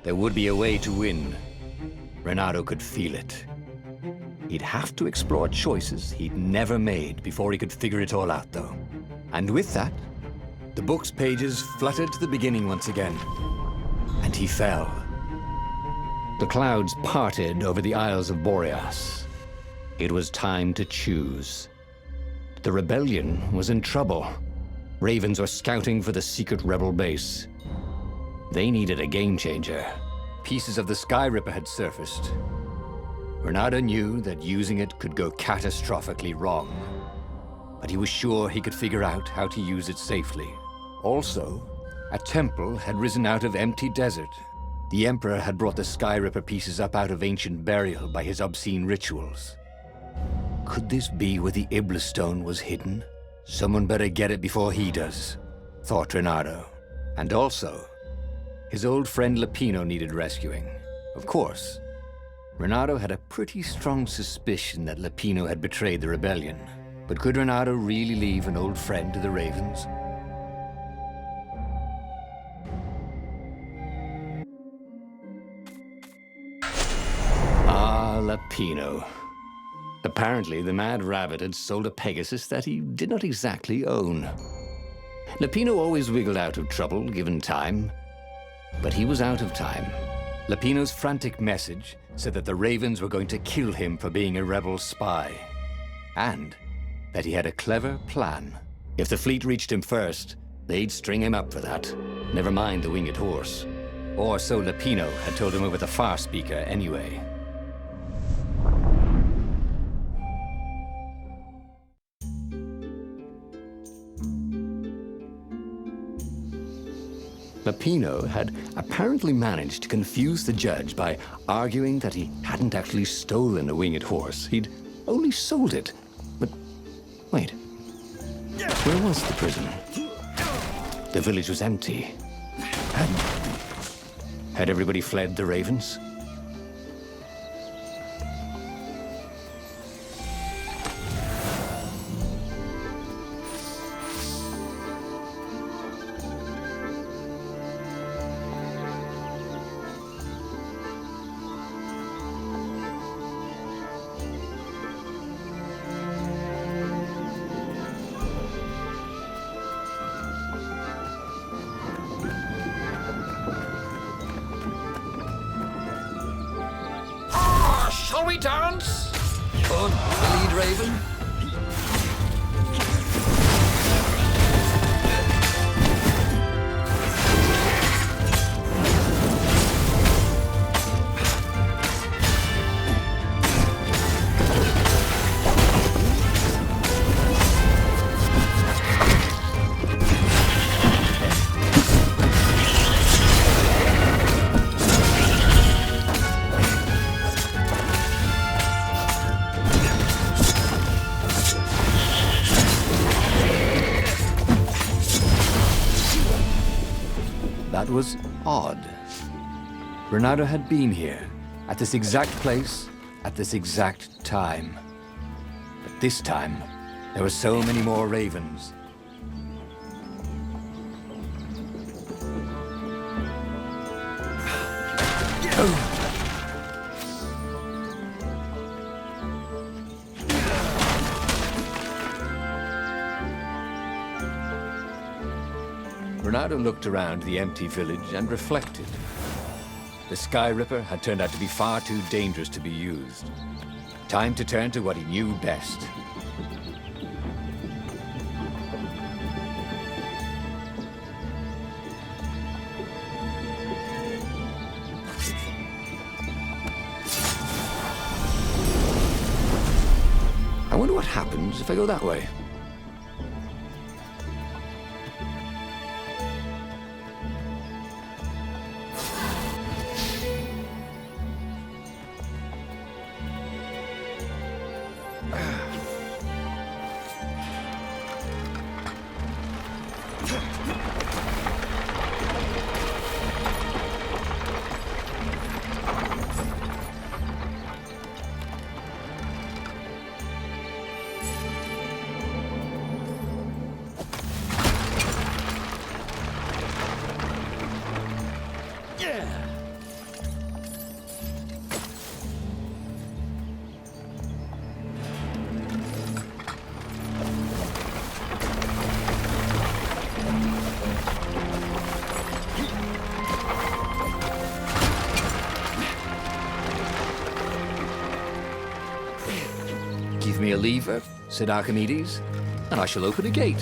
there would be a way to win. Renato could feel it. He'd have to explore choices he'd never made before he could figure it all out, though. And with that, the book's pages fluttered to the beginning once again, and he fell. The clouds parted over the Isles of Boreas. It was time to choose. The rebellion was in trouble. Ravens were scouting for the secret rebel base. They needed a game changer. Pieces of the Skyripper had surfaced. Renato knew that using it could go catastrophically wrong, but he was sure he could figure out how to use it safely. Also, a temple had risen out of empty desert. The Emperor had brought the Skyripper pieces up out of ancient burial by his obscene rituals. Could this be where the Iblis stone was hidden? Someone better get it before he does, thought Renato. And also, his old friend Lupino needed rescuing. Of course, Renato had a pretty strong suspicion that Lupino had betrayed the rebellion. But could Renato really leave an old friend to the Ravens? Ah, Lupino. Apparently, the Mad Rabbit had sold a Pegasus that he did not exactly own. Lupino always wiggled out of trouble, given time. But he was out of time. Lupino's frantic message said that the Ravens were going to kill him for being a rebel spy. And that he had a clever plan. If the fleet reached him first, they'd string him up for that. Never mind the winged horse. Or so Lupino had told him over the far speaker anyway. Lupino had apparently managed to confuse the judge by arguing that he hadn't actually stolen a winged horse. He'd only sold it. But wait, where was the prison? The village was empty. Had everybody fled the Ravens? Shall we dance? On the lead, Raven. That was odd. Renato had been here, at this exact place, at this exact time. But this time, there were so many more Ravens. Renato looked around the empty village and reflected. The Skyripper had turned out to be far too dangerous to be used. Time to turn to what he knew best. I wonder what happens if I go that way. Give me a lever, said Archimedes, and I shall open a gate.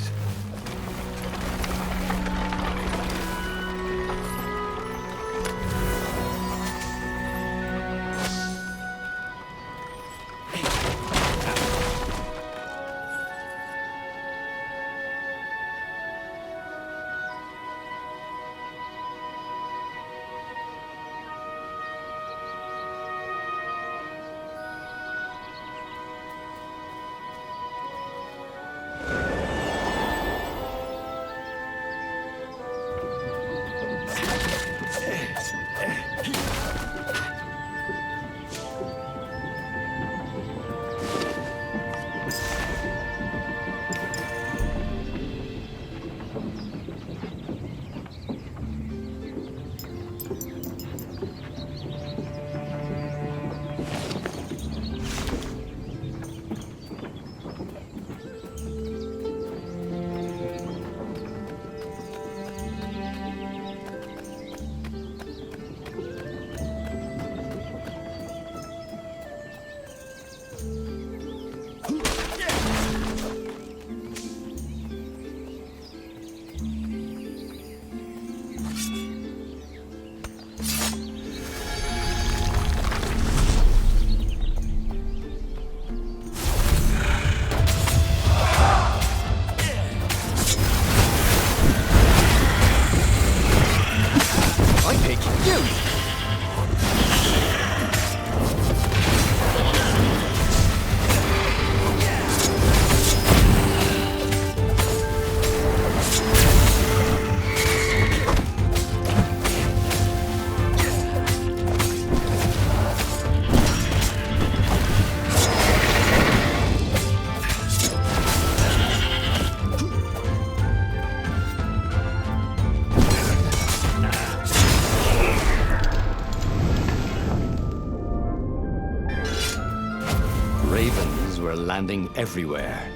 Ravens were landing everywhere.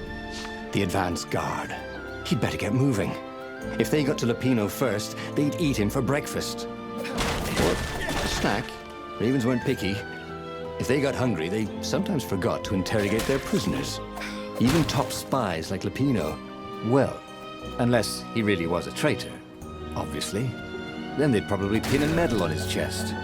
The advance guard. He'd better get moving. If they got to Lupino first, they'd eat him for breakfast. Or a snack. Ravens weren't picky. If they got hungry, they sometimes forgot to interrogate their prisoners. Even top spies like Lupino. Well, unless he really was a traitor, obviously. Then they'd probably pin a medal on his chest.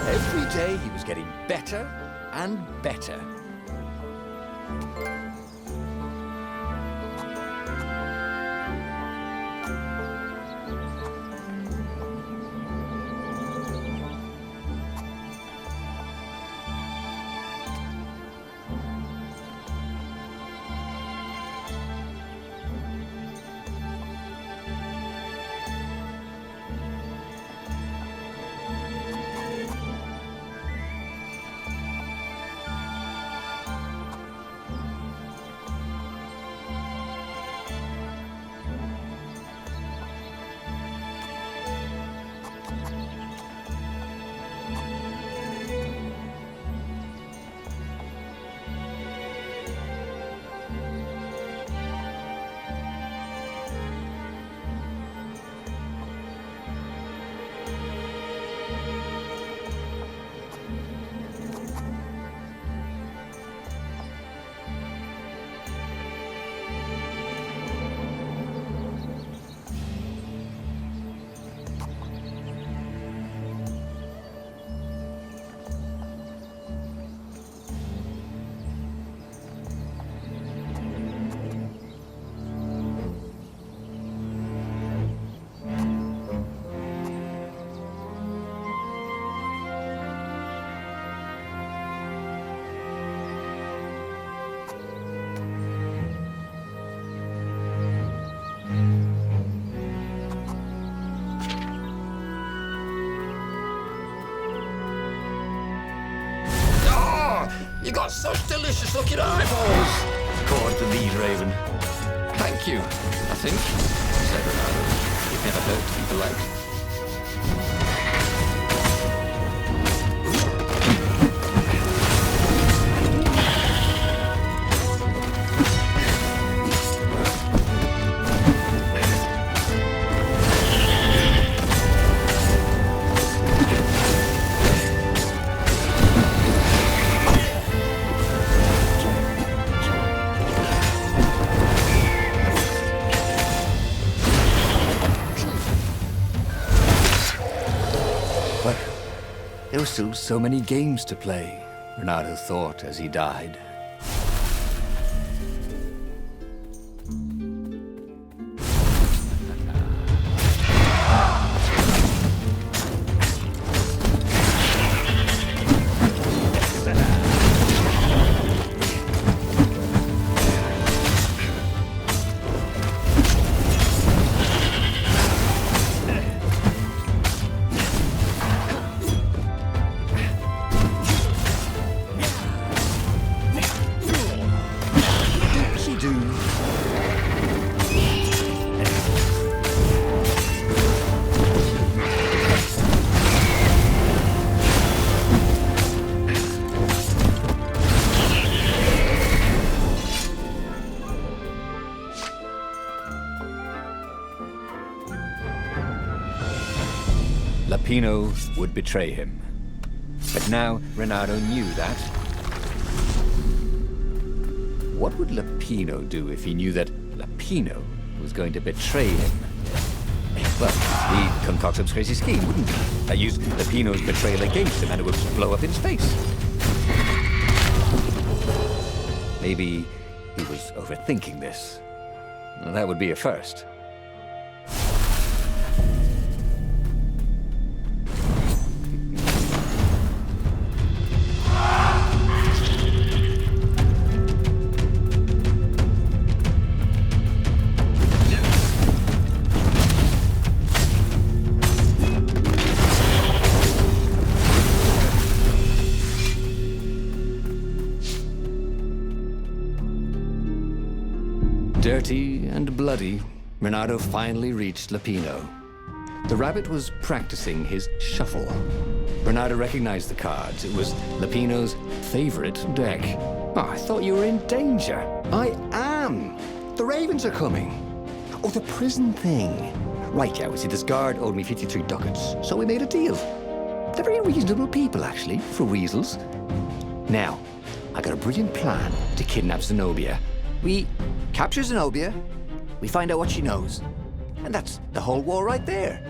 Every day he was getting better and better. You got such delicious looking eyeballs! Caught the lead, Raven. Thank Thank you, I think, said Renato. It never hurt to be polite. There were still so many games to play, Renato thought as he died. Lupino would betray him. But now Renato knew that. What would Lupino do if he knew that Lupino was going to betray him? Well, he'd concoct some crazy scheme, wouldn't he? Use Lupino's betrayal against him and it would blow up in space. Maybe he was overthinking this. Well, that would be a first. Dirty and bloody, Renato finally reached Lupino. The rabbit was practicing his shuffle. Renato recognized the cards. It was Lupino's favorite deck. Oh, I thought you were in danger. I am. The ravens are coming. Oh, the prison thing. Right, yeah, we see this guard owed me 53 ducats, so we made a deal. They're very reasonable people, actually, for weasels. Now, I got a brilliant plan to kidnap Zenobia. We capture Zenobia, we find out what she knows, and that's the whole war right there.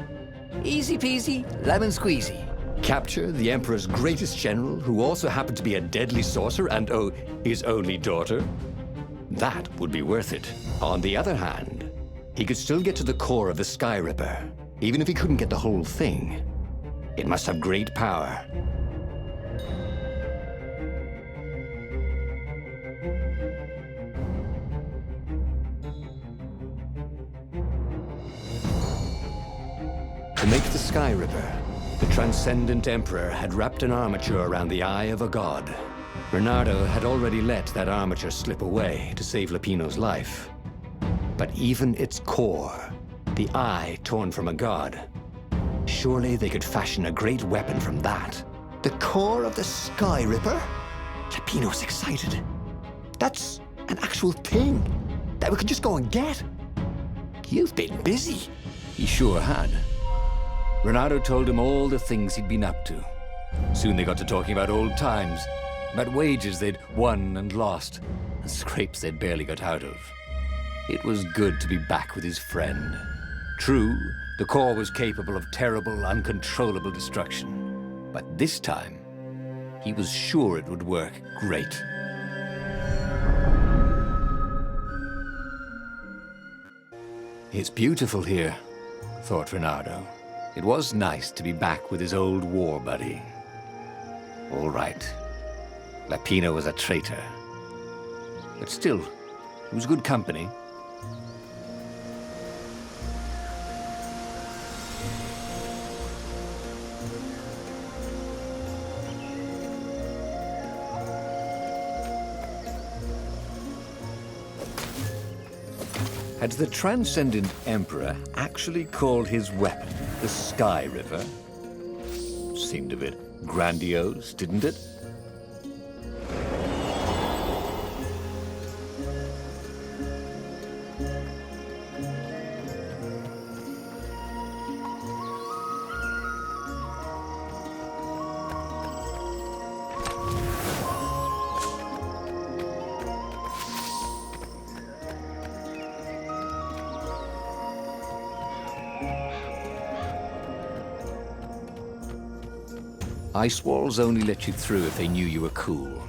Easy peasy, lemon squeezy. Capture the Emperor's greatest general, who also happened to be a deadly sorcerer and, oh, his only daughter? That would be worth it. On the other hand, he could still get to the core of the Skyripper, even if he couldn't get the whole thing. It must have great power. To make the Skyripper, the transcendent Emperor had wrapped an armature around the eye of a god. Renato had already let that armature slip away to save Lupino's life. But even its core, the eye torn from a god, surely they could fashion a great weapon from that. The core of the Skyripper? Lupino's excited. That's an actual thing that we could just go and get. You've been busy. He sure had. Renato told him all the things he'd been up to. Soon they got to talking about old times, about wages they'd won and lost, and scrapes they'd barely got out of. It was good to be back with his friend. True, the core was capable of terrible, uncontrollable destruction. But this time, he was sure it would work great. It's beautiful here, thought Renato. It was nice to be back with his old war buddy. All right, Lupino was a traitor. But still, he was good company. Had the Transcendent Emperor actually called his weapon the Skyripper? Seemed a bit grandiose, didn't it? Ice walls only let you through if they knew you were cool.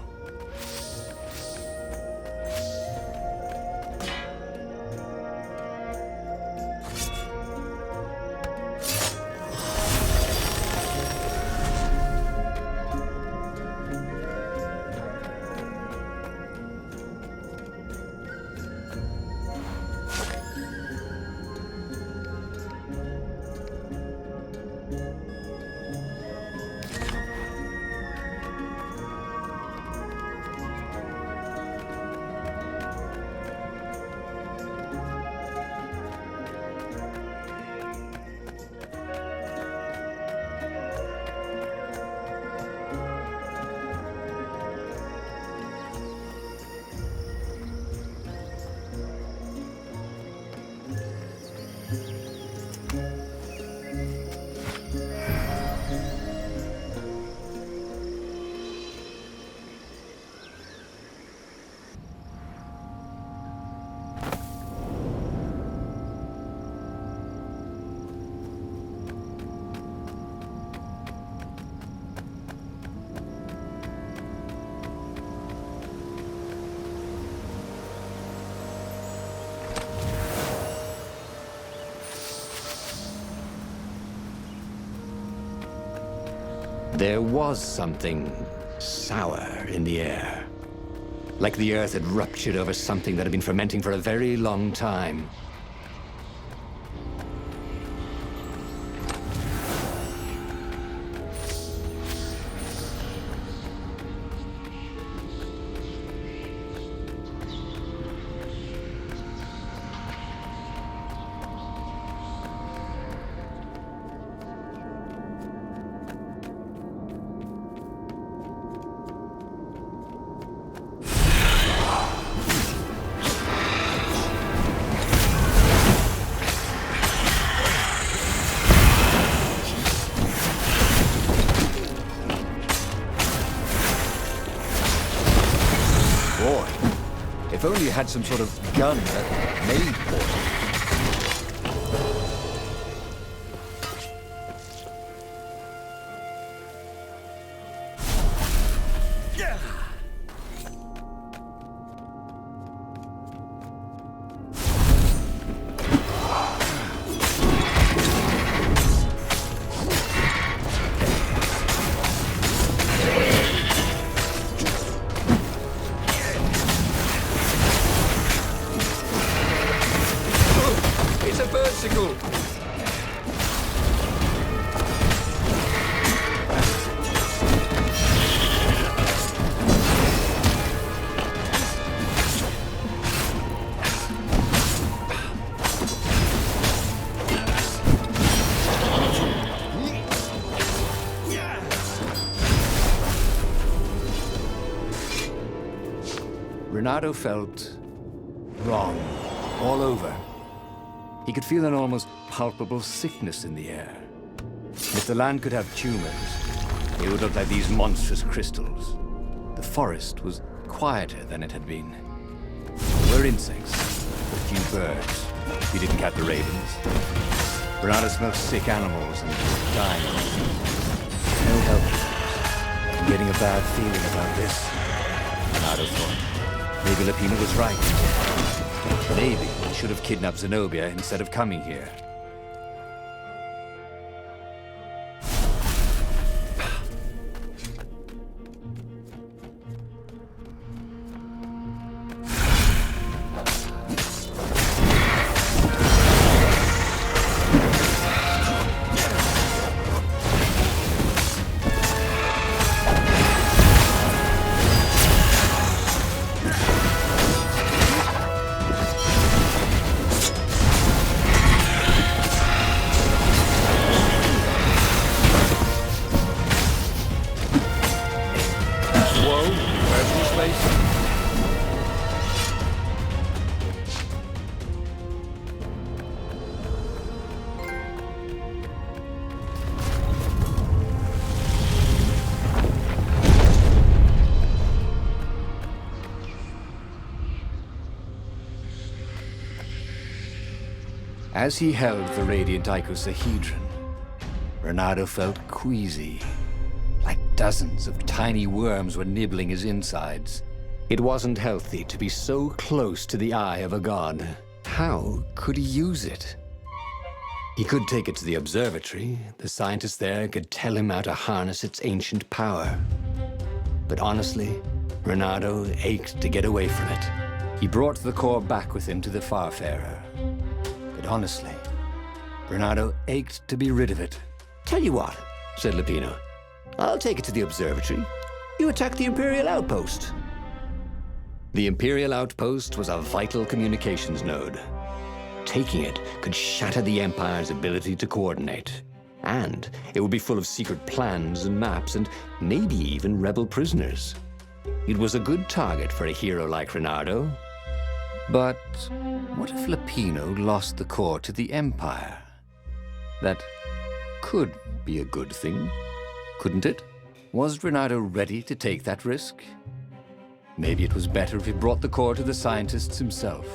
There was something sour in the air. Like the earth had ruptured over something that had been fermenting for a very long time. If only you had some sort of gun that made poison. Renato felt wrong all over. He could feel an almost palpable sickness in the air. If the land could have tumors, it would look like these monstrous crystals. The forest was quieter than it had been. There were insects, a few birds. He didn't count the ravens. Renato smelled sick animals and dying. No help. I'm getting a bad feeling about this. Renato thought. Maybe Lupino was right. Maybe he should have kidnapped Zenobia instead of coming here. As he held the radiant icosahedron, Renato felt queasy, like dozens of tiny worms were nibbling his insides. It wasn't healthy to be so close to the eye of a god. How could he use it? He could take it to the observatory. The scientists there could tell him how to harness its ancient power. But honestly, Renato ached to get away from it. He brought the core back with him to the Farfarer. But honestly, Renato ached to be rid of it. "Tell you what," said Lupino. "I'll take it to the observatory. You attack the Imperial outpost." The Imperial outpost was a vital communications node. Taking it could shatter the Empire's ability to coordinate. And it would be full of secret plans and maps and maybe even rebel prisoners. It was a good target for a hero like Renato. But what if Lupino lost the core to the Empire? That could be a good thing, couldn't it? Was Renato ready to take that risk? Maybe it was better if he brought the core to the scientists himself.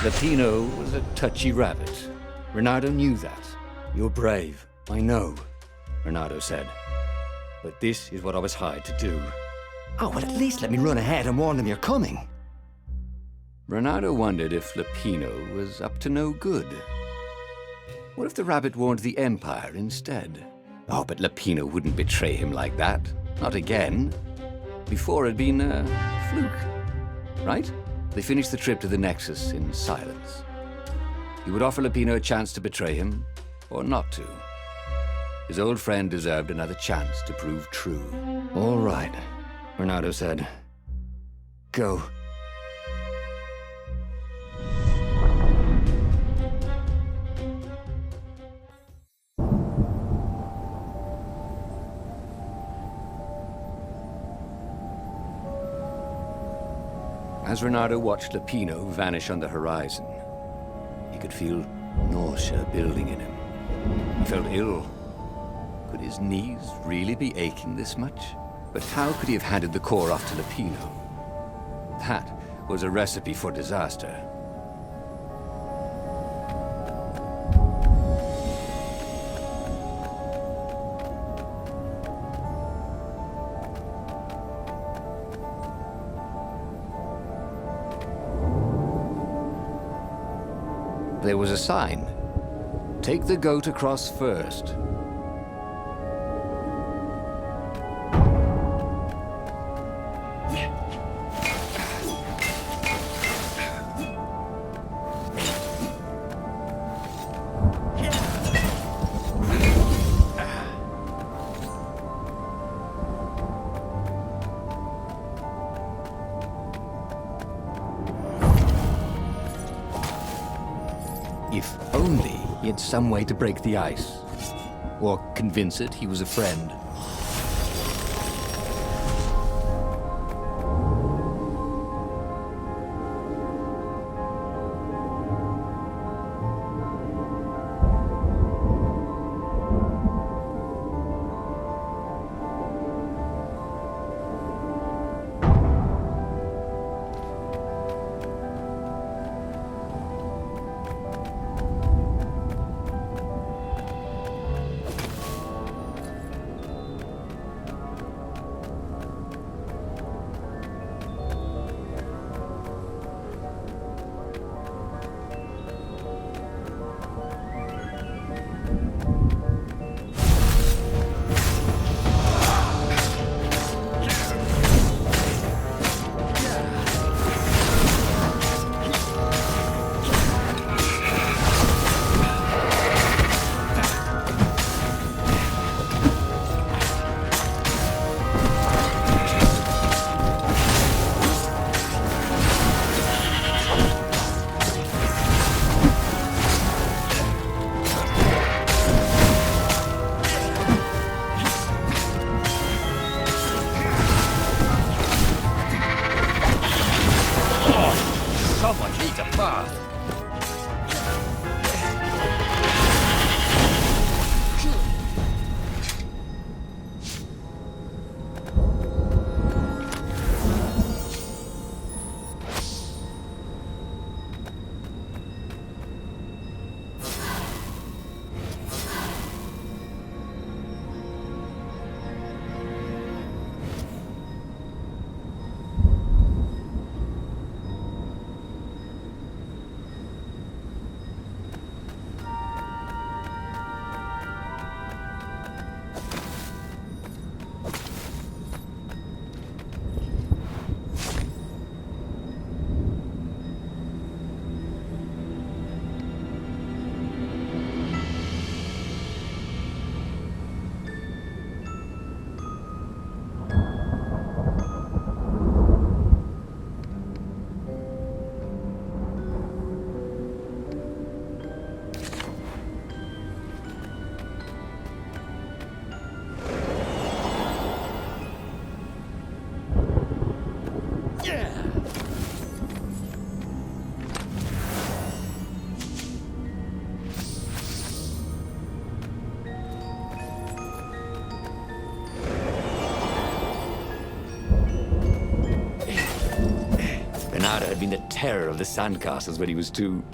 Lupino was a touchy rabbit. Renato knew that. "You're brave, I know," Renato said. "But this is what I was hired to do." "Oh, well, at least let me run ahead and warn them you're coming." Renato wondered if Lupino was up to no good. What if the rabbit warned the Empire instead? Oh, but Lupino wouldn't betray him like that. Not again. Before it'd been a fluke, right? They finished the trip to the Nexus in silence. He would offer Lupino a chance to betray him, or not to. His old friend deserved another chance to prove true. "All right," Renato said. "Go." As Renato watched Lupino vanish on the horizon, he could feel nausea building in him. He felt ill. Could his knees really be aching this much? But how could he have handed the core off to Lupino? That was a recipe for disaster. There was a sign. "Take the goat across first." If only he had some way to break the ice, or convince it he was a friend. Renato had been the terror of the sandcastles when he was 2.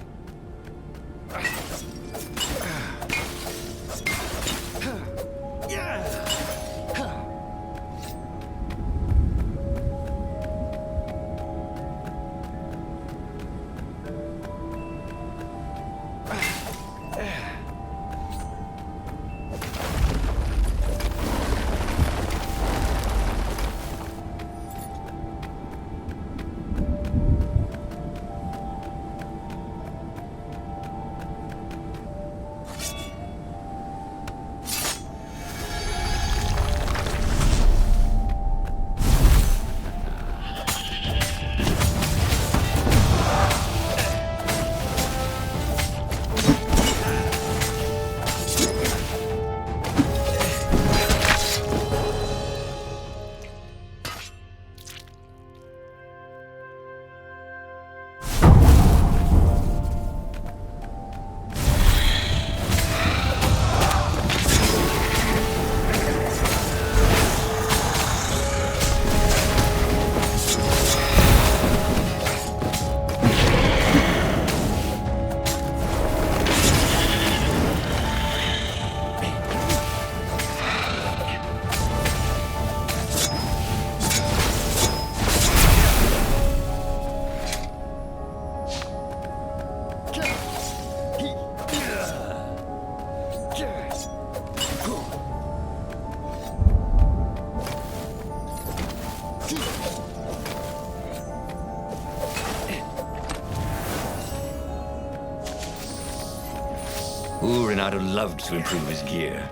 Ooh, Renato loved to improve his gear.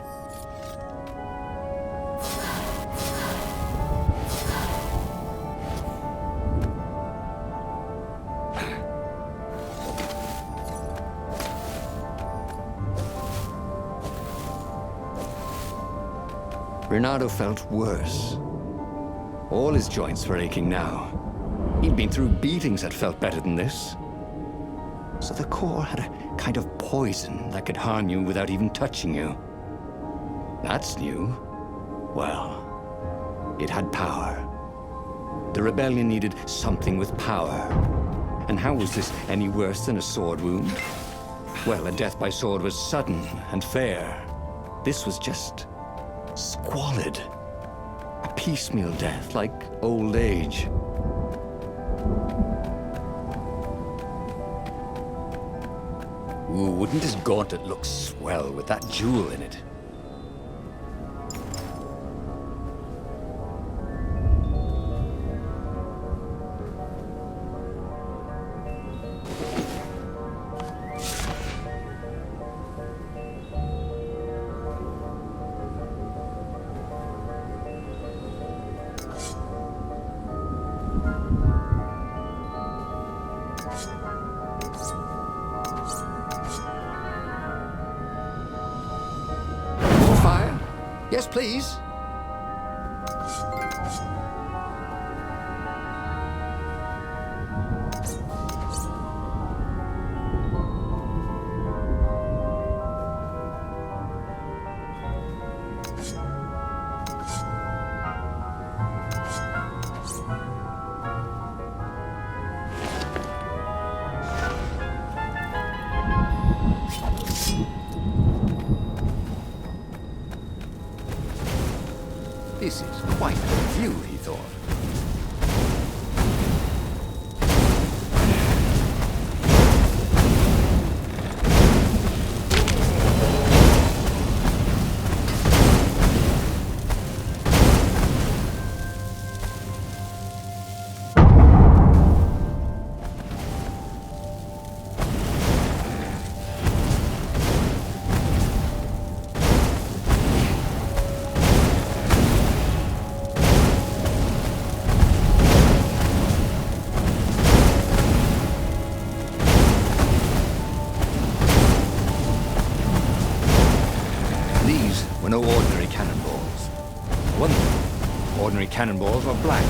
Renato felt worse. All his joints were aching now. He'd been through beatings that felt better than this. So the core had a kind of poison that could harm you without even touching you. That's new. Well, it had power. The rebellion needed something with power. And how was this any worse than a sword wound? Well, a death by sword was sudden and fair. This was just squalid. A piecemeal death, like old age. Ooh, wouldn't his gauntlet look swell with that jewel in it? Yes, please. This is quite a view, he thought. No ordinary cannonballs. Ordinary cannonballs were black.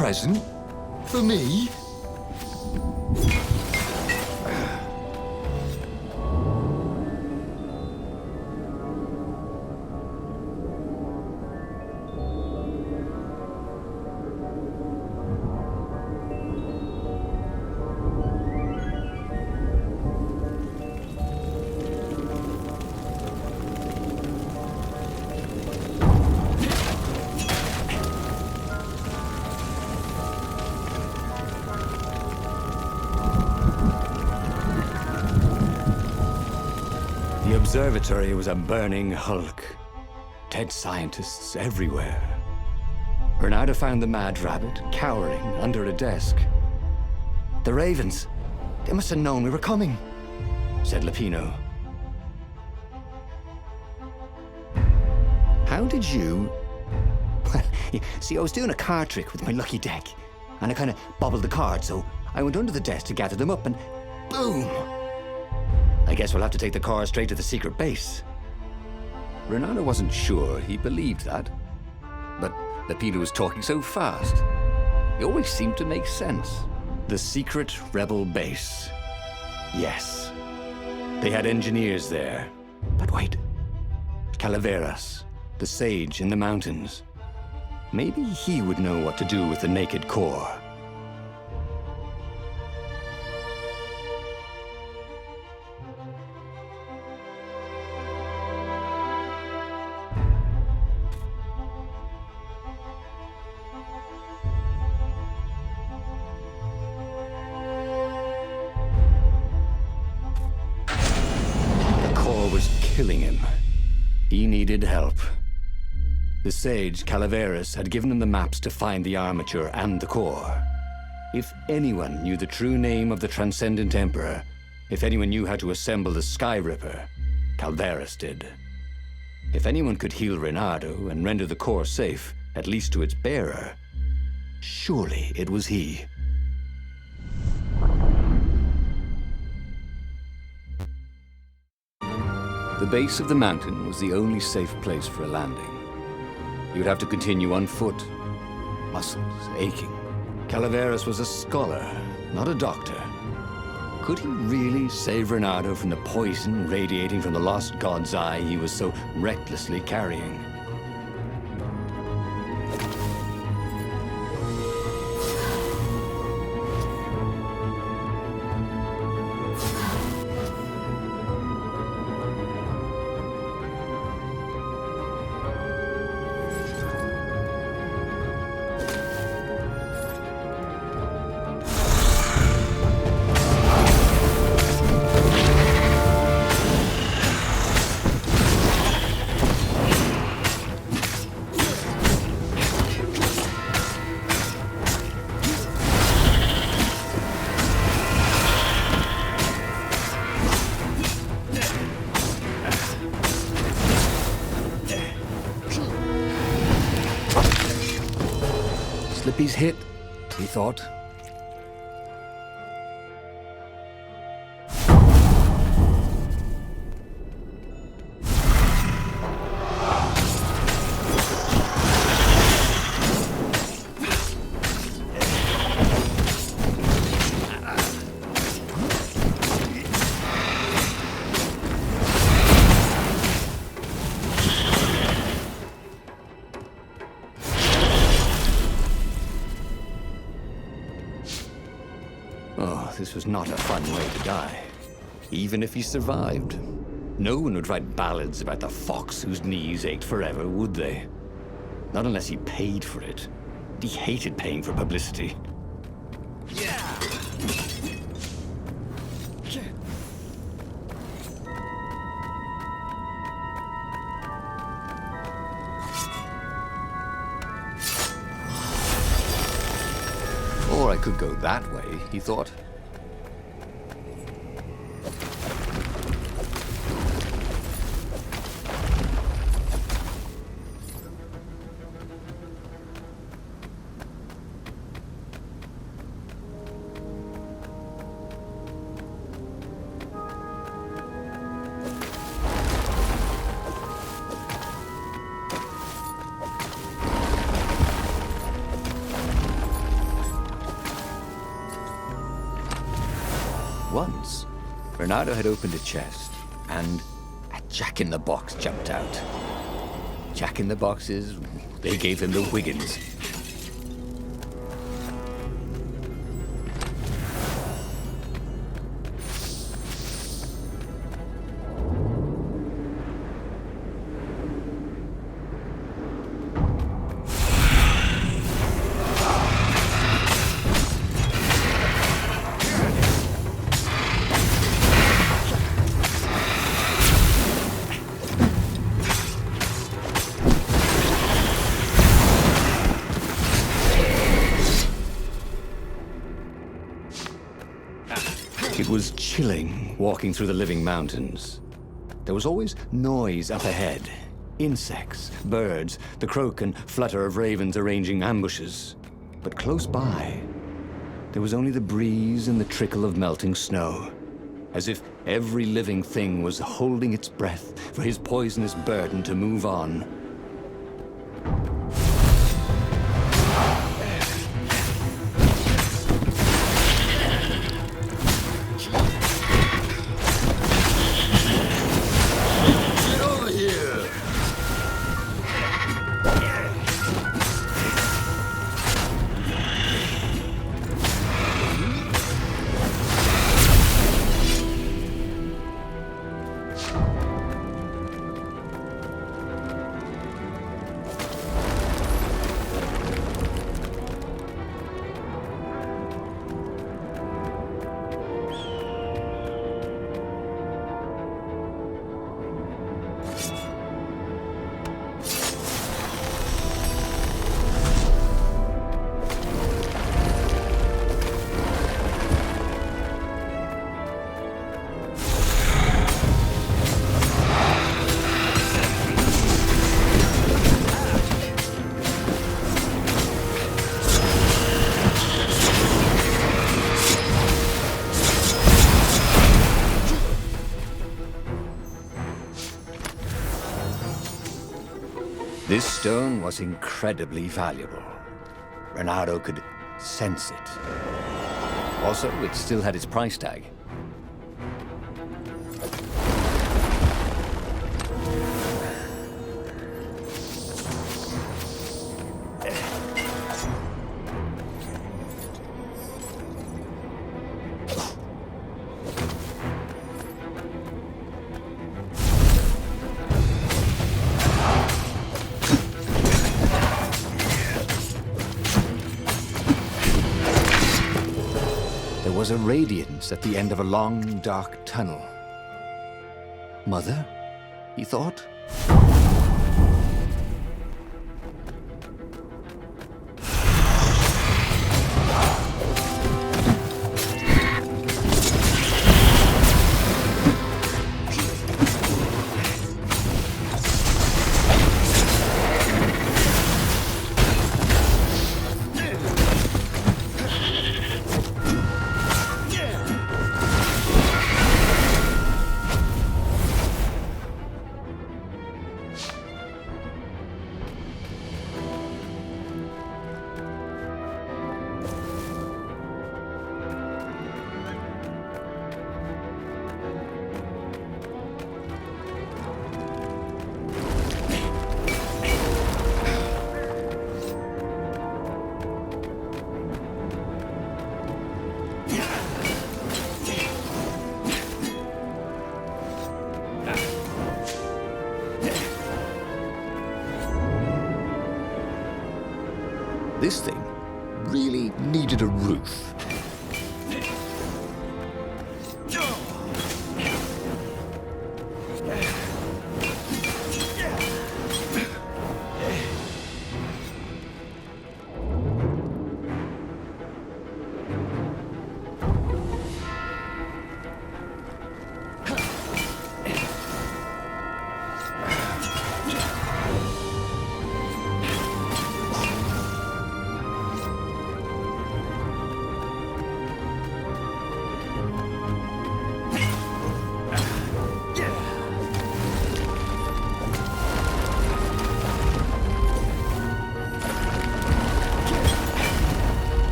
present? For me? The observatory was a burning hulk. Dead scientists everywhere. Bernardo found the mad rabbit cowering under a desk. The ravens, they must have known we were coming, said Lupino. How did you... Well, see, I was doing a card trick with my lucky deck, and I kind of bobbled the cards, so I went under the desk to gather them up, and boom! I guess we'll have to take the car straight to the secret base. Renato wasn't sure he believed that. But Lupino was talking so fast. It always seemed to make sense. The secret rebel base. Yes. They had engineers there. But wait. Calaveras, the sage in the mountains. Maybe he would know what to do with the naked core. Killing him. He needed help. The sage, Calaveras, had given him the maps to find the armature and the core. If anyone knew the true name of the Transcendent Emperor, if anyone knew how to assemble the Skyripper, Calaveras did. If anyone could heal Reynardo and render the core safe, at least to its bearer, surely it was he. The base of the mountain was the only safe place for a landing. You'd have to continue on foot, muscles aching. Calaveras was a scholar, not a doctor. Could he really save Reynardo from the poison radiating from the lost god's eye he was so recklessly carrying? Slippy's hit, he thought. Oh, this was not a fun way to die. Even if he survived. No one would write ballads about the fox whose knees ached forever, would they? Not unless he paid for it. He hated paying for publicity. Or I could go that way, he thought. Once, Renato had opened a chest, and a Jack-in-the-Box jumped out. Jack-in-the-Boxes, they gave him the Wiggins. It was chilling walking through the living mountains. There was always noise up ahead. Insects, birds, the croak and flutter of ravens arranging ambushes. But close by, there was only the breeze and the trickle of melting snow, as if every living thing was holding its breath for his poisonous burden to move on. This stone was incredibly valuable. Renato could sense it. Also, it still had its price tag. There was a radiance at the end of a long, dark tunnel. Mother? He thought. This thing really needed a roof.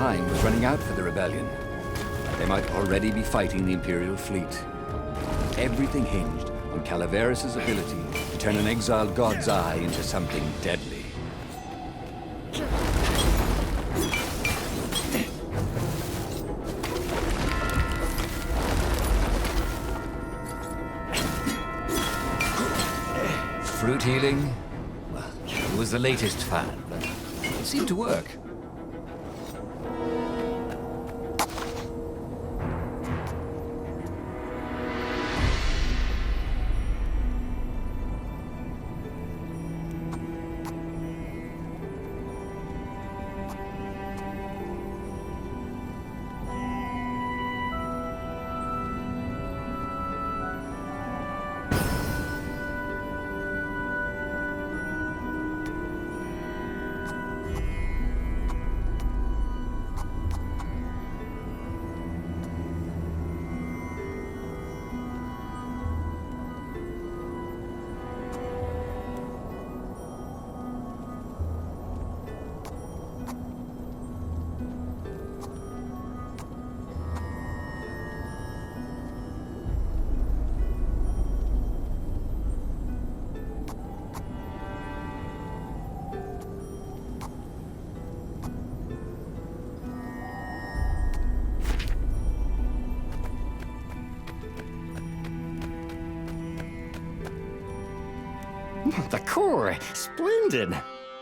time was running out for the rebellion. They might already be fighting the Imperial fleet. Everything hinged on Calaveras' ability to turn an exiled god's eye into something deadly. Fruit healing? Well, it was the latest fad, but it seemed to work. The core! Splendid!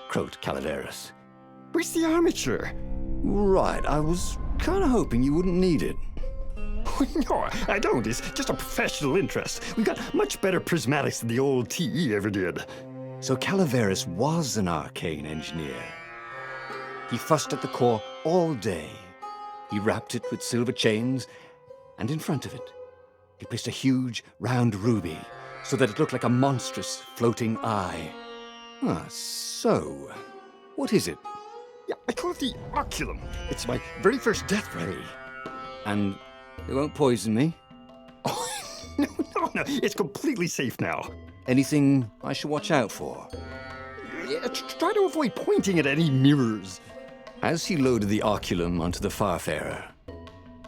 Croaked Calaveras. Where's the armature? Right, I was kind of hoping you wouldn't need it. No, I don't. It's just a professional interest. We've got much better prismatics than the old TE ever did. So Calaveras was an arcane engineer. He fussed at the core all day. He wrapped it with silver chains, and in front of it, he placed a huge, round ruby so that it looked like a monstrous, floating eye. So, what is it? Yeah, I call it the oculum. It's my very first death ray. And it won't poison me? Oh, no, it's completely safe now. Anything I should watch out for? Yeah, try to avoid pointing at any mirrors. As he loaded the oculum onto the Farfarer,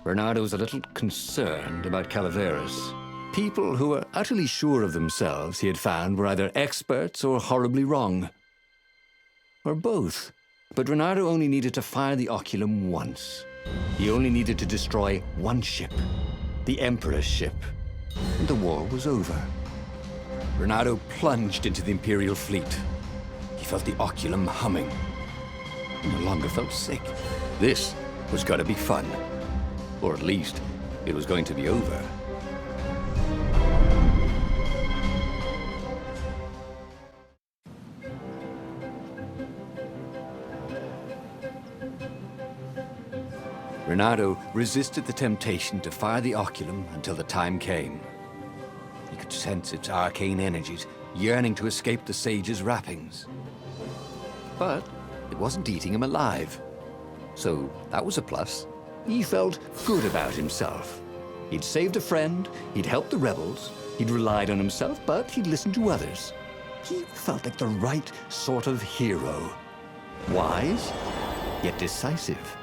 Bernardo was a little concerned about Calaveras. People who were utterly sure of themselves, he had found, were either experts or horribly wrong. Or both. But Bernardo only needed to fire the oculum once. He only needed to destroy one ship, the Emperor's ship, and the war was over. Bernardo plunged into the Imperial fleet. He felt the oculum humming. He no longer felt sick. This was going to be fun. Or at least, it was going to be over. Bernardo resisted the temptation to fire the oculum until the time came. He could sense its arcane energies yearning to escape the sage's wrappings. But it wasn't eating him alive. So that was a plus. He felt good about himself. He'd saved a friend, he'd helped the rebels, he'd relied on himself, but he'd listened to others. He felt like the right sort of hero. Wise, yet decisive.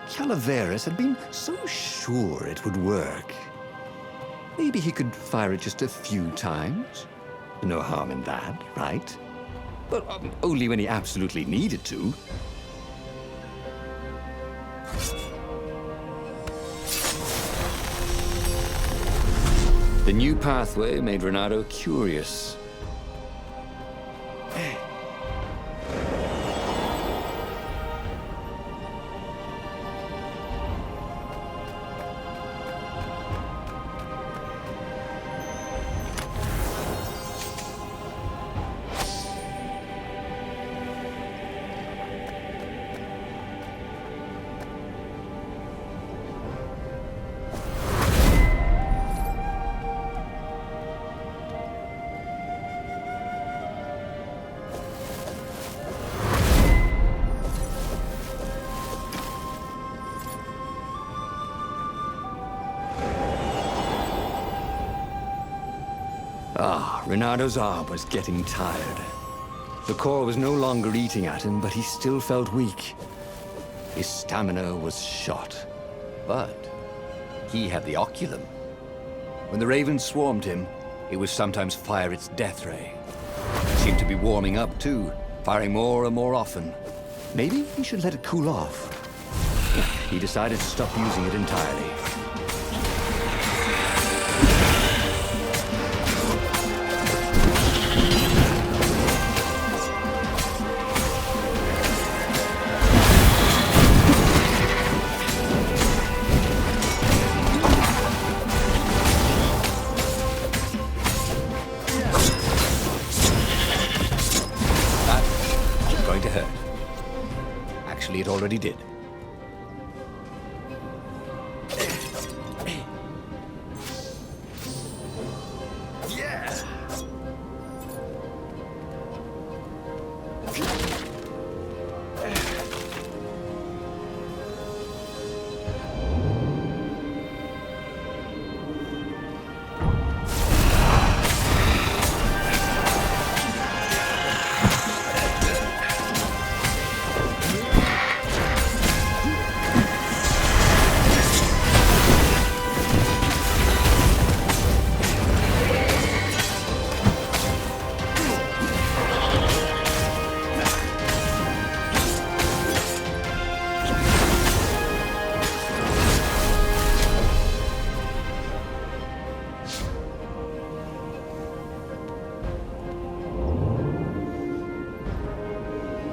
Calaveras had been so sure it would work. Maybe he could fire it just a few times. No harm in that, right? But only when he absolutely needed to. The new pathway made Bernardo curious. Bernardo's arm was getting tired. The core was no longer eating at him, but he still felt weak. His stamina was shot. But he had the oculum. When the ravens swarmed him, it would sometimes fire its death ray. It seemed to be warming up too, firing more and more often. Maybe he should let it cool off. He decided to stop using it entirely. That's going to hurt. Actually, it already did.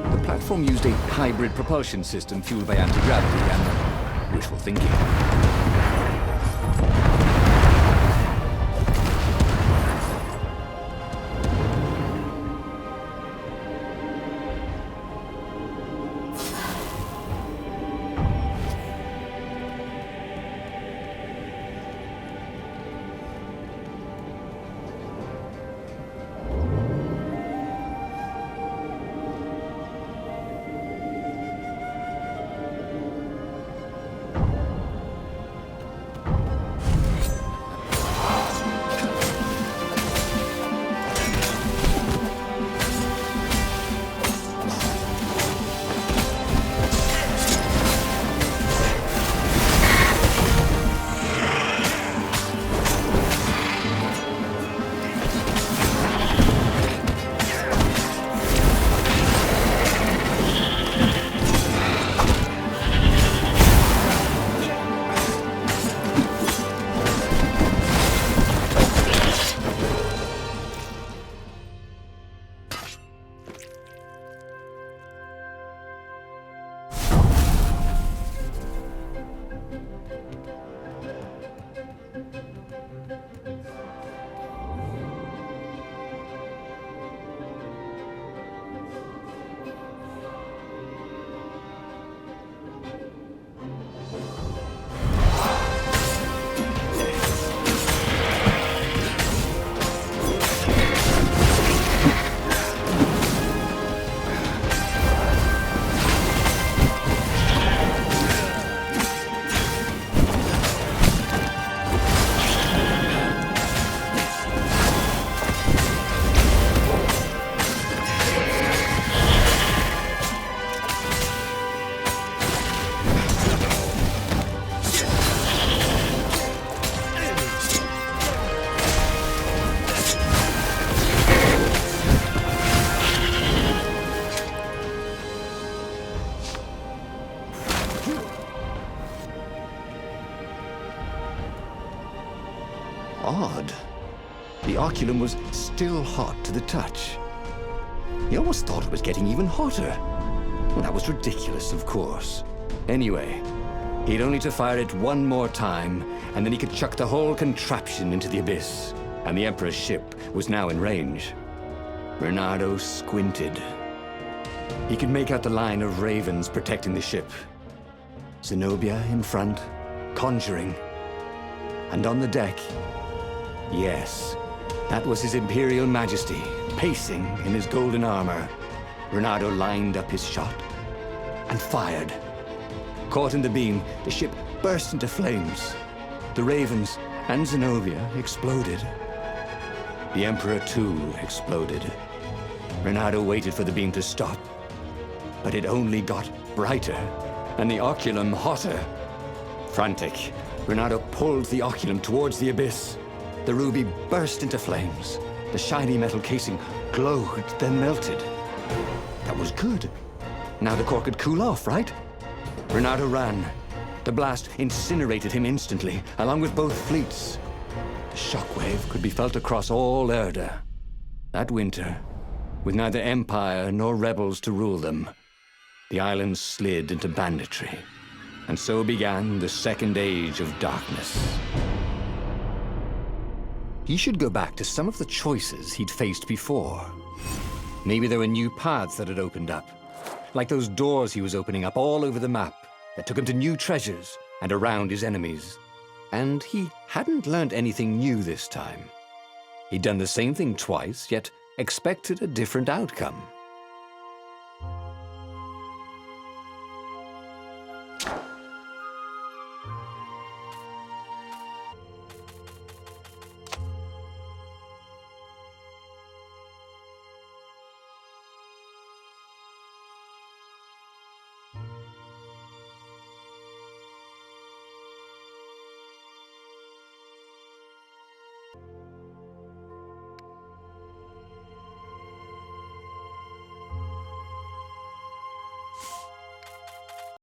The platform used a hybrid propulsion system fueled by anti-gravity and wishful thinking. Odd. The oculum was still hot to the touch. He almost thought it was getting even hotter. Well, that was ridiculous, of course. Anyway, he'd only to fire it one more time, and then he could chuck the whole contraption into the abyss. And the Emperor's ship was now in range. Bernardo squinted. He could make out the line of ravens protecting the ship. Zenobia in front, conjuring. And on the deck, yes, that was His Imperial Majesty, pacing in his golden armor. Bernardo lined up his shot and fired. Caught in the beam, the ship burst into flames. The ravens and Zenobia exploded. The Emperor, too, exploded. Bernardo waited for the beam to stop, but it only got brighter. and the oculum hotter. Frantic, Renato pulled the oculum towards the abyss. The ruby burst into flames. The shiny metal casing glowed, then melted. That was good. Now the core could cool off, right? Renato ran. The blast incinerated him instantly, along with both fleets. The shockwave could be felt across all Erda. That winter, with neither Empire nor rebels to rule them, the islands slid into banditry. And so began the Second Age of Darkness. He should go back to some of the choices he'd faced before. Maybe there were new paths that had opened up, like those doors he was opening up all over the map that took him to new treasures and around his enemies. And he hadn't learned anything new this time. He'd done the same thing twice, yet expected a different outcome.